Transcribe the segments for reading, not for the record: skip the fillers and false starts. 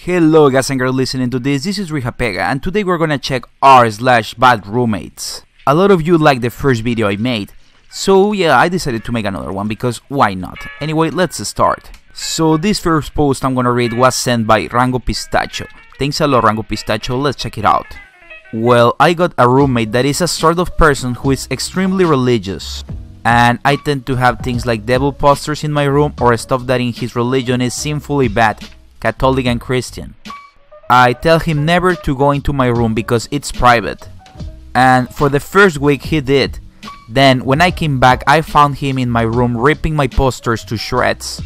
Hello guys and girls listening to this is Rija and today we're gonna check r/BadRoommates. A lot of you liked the first video I made, so yeah, I decided to make another one because why not? Anyway, let's start. So this first post I'm gonna read was sent by Rango Pistacho. Thanks a lot Rango Pistacho, let's check it out. Well, I got a roommate that is a sort of person who is extremely religious. And I tend to have things like devil posters in my room or stuff that in his religion is sinfully bad, Catholic and Christian. I tell him never to go into my room because it's private. And for the first week he did. Then when I came back I found him in my room ripping my posters to shreds.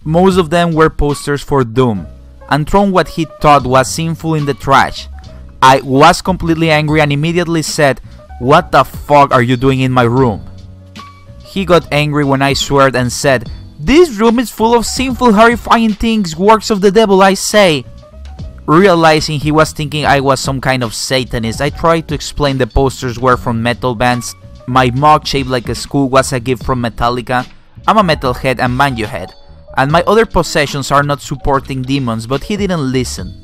Most of them were posters for Doom and throwing what he thought was sinful in the trash. I was completely angry and immediately said, "What the fuck are you doing in my room?" He got angry when I sweared and said, "This room is full of sinful, horrifying things, works of the devil, I say." Realizing he was thinking I was some kind of Satanist, I tried to explain the posters were from metal bands. My mug shaped like a skull was a gift from Metallica. I'm a metalhead and banjo head. And my other possessions are not supporting demons, but he didn't listen.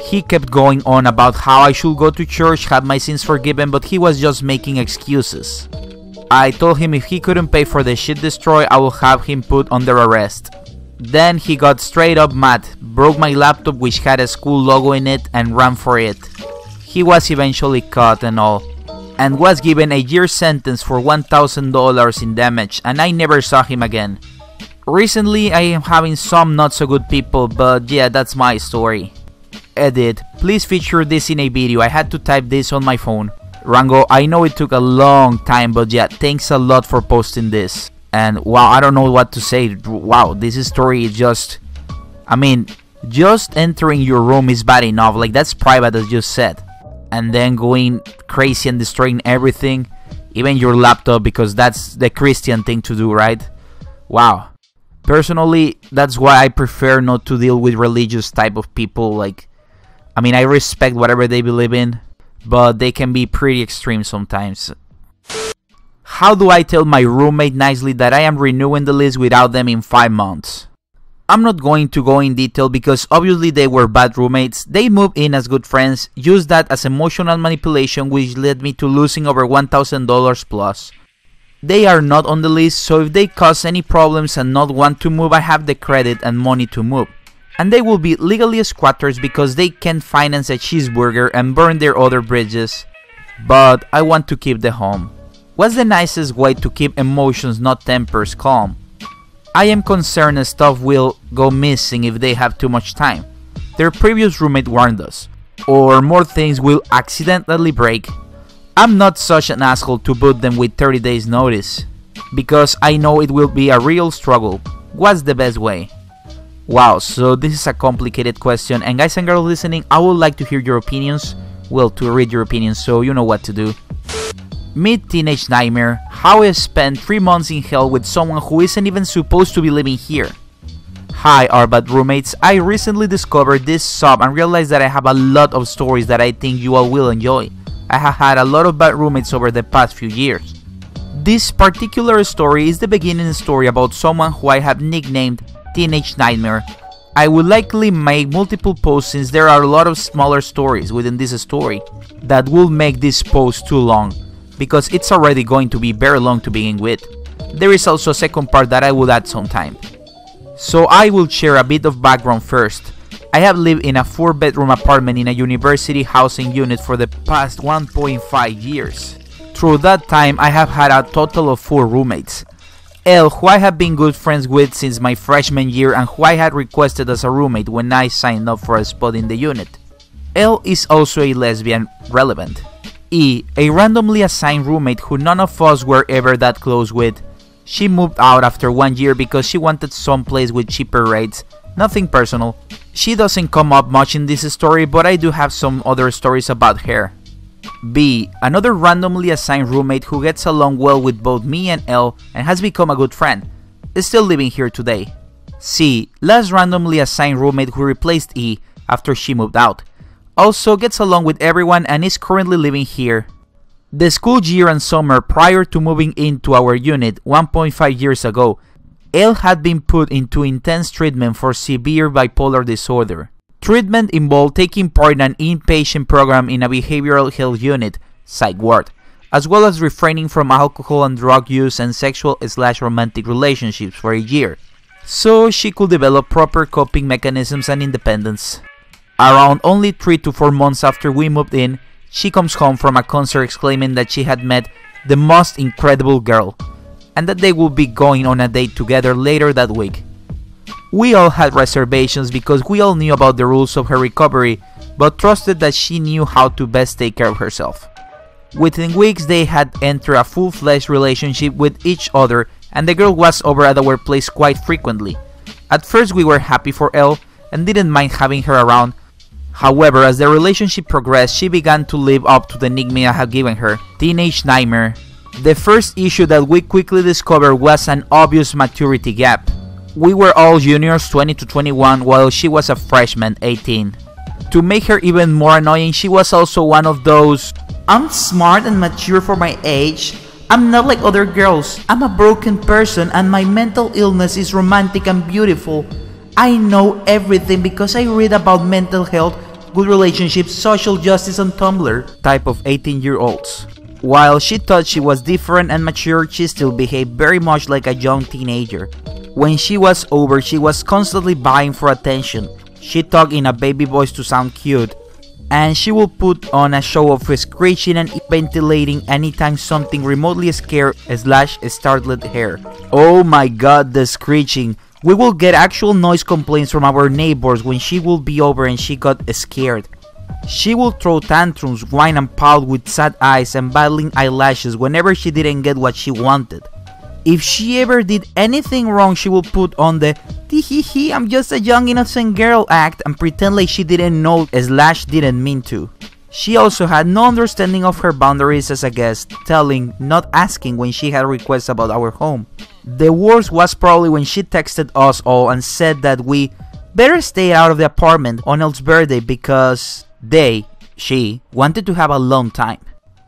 He kept going on about how I should go to church, have my sins forgiven, but he was just making excuses. I told him if he couldn't pay for the shit destroyed, I will have him put under arrest. Then he got straight up mad, broke my laptop which had a school logo in it and ran for it. He was eventually caught and all, and was given a year sentence for $1,000 in damage, and I never saw him again. Recently I am having some not so good people, but yeah, that's my story. Edit, please feature this in a video, I had to type this on my phone. Rango, I know it took a long time, but yeah, thanks a lot for posting this. And wow, I don't know what to say. Wow, this story is just... I mean, just entering your room is bad enough, like that's private as you said. And then going crazy and destroying everything, even your laptop, because that's the Christian thing to do, right? Wow. Personally, that's why I prefer not to deal with religious type of people. Like, I mean, I respect whatever they believe in, but they can be pretty extreme sometimes. How do I tell my roommate nicely that I am renewing the lease without them in 5 months? I'm not going to go in detail because obviously they were bad roommates. They moved in as good friends, used that as emotional manipulation which led me to losing over $1,000 plus. They are not on the list, so if they cause any problems and not want to move, I have the credit and money to move. And they will be legally squatters because they can finance a cheeseburger and burn their other bridges. But I want to keep the home. What's the nicest way to keep emotions, not tempers, calm? I am concerned stuff will go missing if they have too much time. Their previous roommate warned us. Or more things will accidentally break. I'm not such an asshole to boot them with 30 days notice. Because I know it will be a real struggle. What's the best way? Wow, so this is a complicated question, and guys and girls listening, I would like to hear your opinions. Well, to read your opinions, so you know what to do. Meet Teenage Nightmare, how I spent 3 months in hell with someone who isn't even supposed to be living here. Hi r/BadRoommates, I recently discovered this sub and realized that I have a lot of stories that I think you all will enjoy. I have had a lot of bad roommates over the past few years. This particular story is the beginning story about someone who I have nicknamed Teenage Nightmare. I will likely make multiple posts since there are a lot of smaller stories within this story that will make this post too long, because it's already going to be very long to begin with. There is also a second part that I will add sometime. So I will share a bit of background first. I have lived in a 4-bedroom apartment in a university housing unit for the past 1.5 years. Through that time I have had a total of 4 roommates. Elle, who I have been good friends with since my freshman year and who I had requested as a roommate when I signed up for a spot in the unit. Elle is also a lesbian, relevant. E, a randomly assigned roommate who none of us were ever that close with. She moved out after 1 year because she wanted some place with cheaper rates, nothing personal. She doesn't come up much in this story, but I do have some other stories about her. B, another randomly assigned roommate who gets along well with both me and Elle and has become a good friend, is still living here today. C, last randomly assigned roommate who replaced E after she moved out, also gets along with everyone and is currently living here. The school year and summer prior to moving into our unit 1.5 years ago, Elle had been put into intense treatment for severe bipolar disorder. Treatment involved taking part in an inpatient program in a behavioral health unit, psych ward, as well as refraining from alcohol and drug use and sexual/romantic relationships for a year, so she could develop proper coping mechanisms and independence. Around only 3 to 4 months after we moved in, she comes home from a concert exclaiming that she had met the most incredible girl, and that they would be going on a date together later that week. We all had reservations because we all knew about the rules of her recovery, but trusted that she knew how to best take care of herself. Within weeks they had entered a full-fledged relationship with each other, and the girl was over at our place quite frequently. At first we were happy for Elle and didn't mind having her around. However, as the relationship progressed, she began to live up to the nickname I had given her, Teenage Nightmare. The first issue that we quickly discovered was an obvious maturity gap. We were all juniors, 20 to 21, while she was a freshman, 18. To make her even more annoying, she was also one of those, "I'm smart and mature for my age. I'm not like other girls. I'm a broken person and my mental illness is romantic and beautiful. I know everything because I read about mental health, good relationships, social justice on Tumblr" type of 18-year-olds. While she thought she was different and mature, she still behaved very much like a young teenager. When she was over, she was constantly vying for attention. She talked in a baby voice to sound cute, and she will put on a show of screeching and ventilating anytime something remotely scared/startled her. Oh my god, the screeching. We will get actual noise complaints from our neighbors when she will be over and she got scared. She will throw tantrums, whine and pout with sad eyes and battling eyelashes whenever she didn't get what she wanted. If she ever did anything wrong, she will put on the "Tee-hee-hee, I'm just a young innocent girl" act and pretend like she didn't know/didn't mean to. She also had no understanding of her boundaries as a guest, telling, not asking when she had requests about our home. The worst was probably when she texted us all and said that we better stay out of the apartment on Elle's birthday because she wanted to have a long time.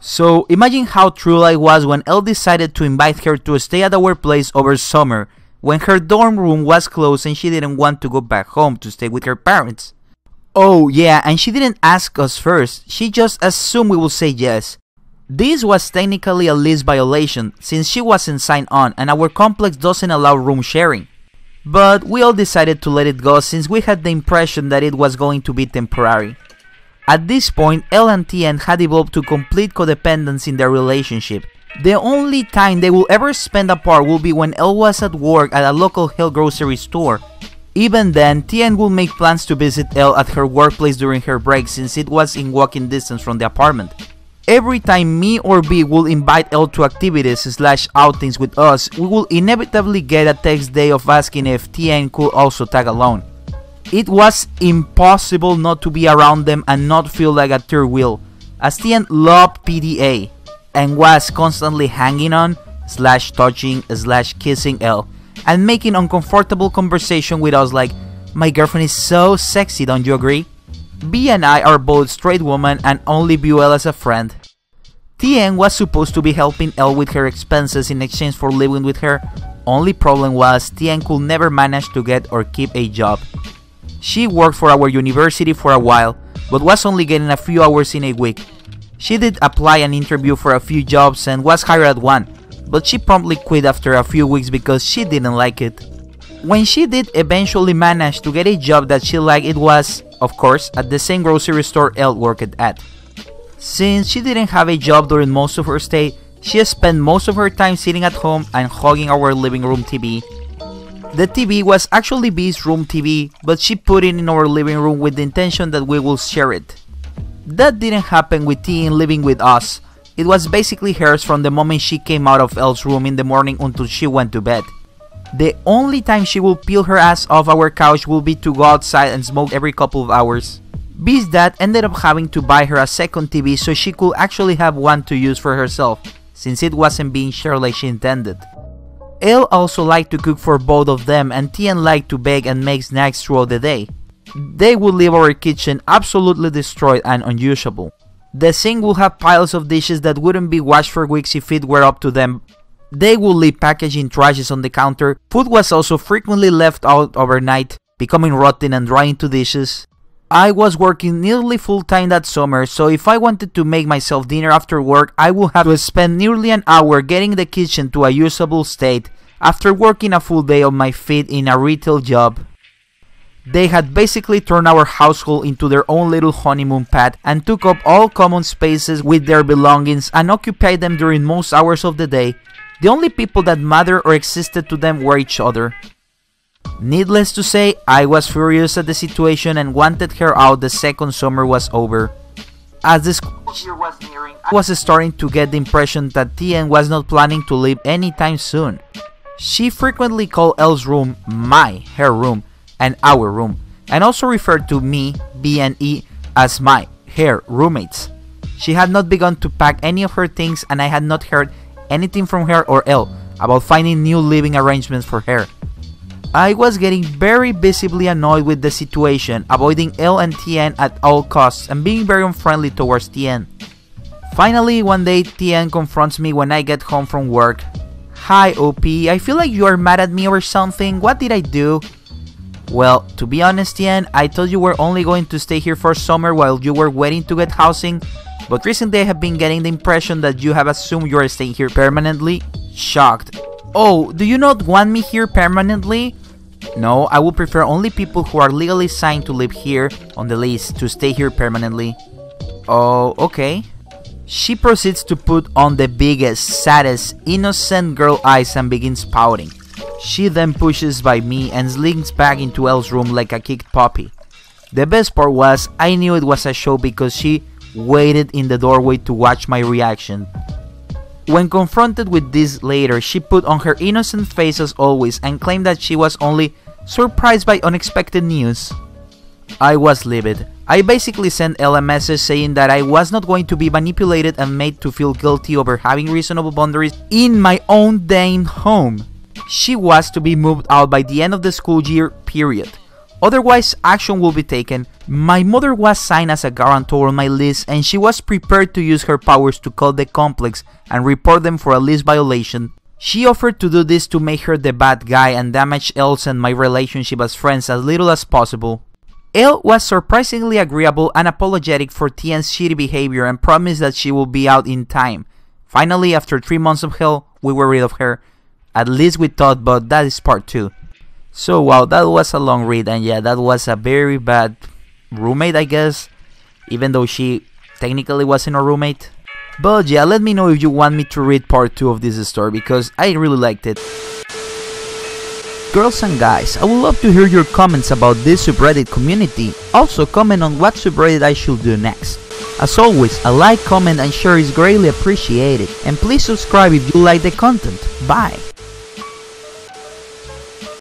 So imagine how thrilled I was when Elle decided to invite her to stay at our place over summer when her dorm room was closed and she didn't want to go back home to stay with her parents. Oh yeah, and she didn't ask us first, she just assumed we would say yes. This was technically a lease violation since she wasn't signed on and our complex doesn't allow room sharing. But we all decided to let it go since we had the impression that it was going to be temporary. At this point, Elle and Tien had evolved to complete codependence in their relationship. The only time they will ever spend apart will be when Elle was at work at a local health grocery store. Even then, Tien will make plans to visit Elle at her workplace during her break since it was in walking distance from the apartment. Every time me or B will invite Elle to activities/outings with us, we will inevitably get a text day of asking if Tien could also tag along. It was impossible not to be around them and not feel like a third wheel, as Tien loved PDA and was constantly hanging on/touching/kissing Elle and making uncomfortable conversation with us like, "My girlfriend is so sexy, don't you agree?" B and I are both straight women and only view Elle as a friend. Tien was supposed to be helping Elle with her expenses in exchange for living with her. Only problem was Tien could never manage to get or keep a job. She worked for our university for a while, but was only getting a few hours in a week. She did apply and interview for a few jobs and was hired at one, but she promptly quit after a few weeks because she didn't like it. When she did eventually manage to get a job that she liked, it was, of course, at the same grocery store Elle worked at. Since she didn't have a job during most of her stay, she spent most of her time sitting at home and hogging our living room TV. The TV was actually B's room TV, but she put it in our living room with the intention that we will share it. That didn't happen with Tien living with us. It was basically hers from the moment she came out of Elle's room in the morning until she went to bed. The only time she will peel her ass off our couch will be to go outside and smoke every couple of hours. B's dad ended up having to buy her a second TV so she could actually have one to use for herself, since it wasn't being shared like she intended. Elle also liked to cook for both of them, and Tien liked to bake and make snacks throughout the day. They would leave our kitchen absolutely destroyed and unusable. The sink would have piles of dishes that wouldn't be washed for weeks if it were up to them. They would leave packaging trashes on the counter. Food was also frequently left out overnight, becoming rotten and drying to dishes. I was working nearly full-time that summer, so if I wanted to make myself dinner after work, I would have to spend nearly an hour getting the kitchen to a usable state after working a full day on my feet in a retail job. They had basically turned our household into their own little honeymoon pad and took up all common spaces with their belongings and occupied them during most hours of the day. The only people that mattered or existed to them were each other. Needless to say, I was furious at the situation and wanted her out the second summer was over. As the school year was nearing, I was starting to get the impression that TN was not planning to leave anytime soon. She frequently called Elle's room her room, and our room, and also referred to me, B and E, as her roommates. She had not begun to pack any of her things, and I had not heard anything from her or Elle about finding new living arrangements for her. I was getting very visibly annoyed with the situation, avoiding Elle and TN at all costs and being very unfriendly towards TN. Finally, one day TN confronts me when I get home from work. "Hi OP, I feel like you are mad at me or something. What did I do?" "Well, to be honest, TN, I thought you were only going to stay here for summer while you were waiting to get housing, but recently I have been getting the impression that you have assumed you are staying here permanently." Shocked. "Oh, do you not want me here permanently?" "No, I would prefer only people who are legally signed to live here on the list to stay here permanently." "Oh, okay." She proceeds to put on the biggest, saddest, innocent girl eyes and begins pouting. She then pushes by me and slinks back into Elle's room like a kicked puppy. The best part was, I knew it was a show because she waited in the doorway to watch my reaction. When confronted with this later, she put on her innocent face as always and claimed that she was only surprised by unexpected news. I was livid. I basically sent Elle a message saying that I was not going to be manipulated and made to feel guilty over having reasonable boundaries in my own damn home. She was to be moved out by the end of the school year period. Otherwise, action will be taken. My mother was signed as a guarantor on my lease and she was prepared to use her powers to call the complex and report them for a lease violation. She offered to do this to make her the bad guy and damage Elle's and my relationship as friends as little as possible. Elle was surprisingly agreeable and apologetic for TN's shitty behavior and promised that she would be out in time. Finally, after 3 months of hell, we were rid of her. At least we thought, but that is part 2. So wow, that was a long read, and yeah, that was a very bad roommate, I guess, even though she technically wasn't a roommate. But yeah, let me know if you want me to read part 2 of this story, because I really liked it. Girls and guys, I would love to hear your comments about this subreddit community. Also comment on what subreddit I should do next. As always, a like, comment and share is greatly appreciated. And please subscribe if you like the content. Bye!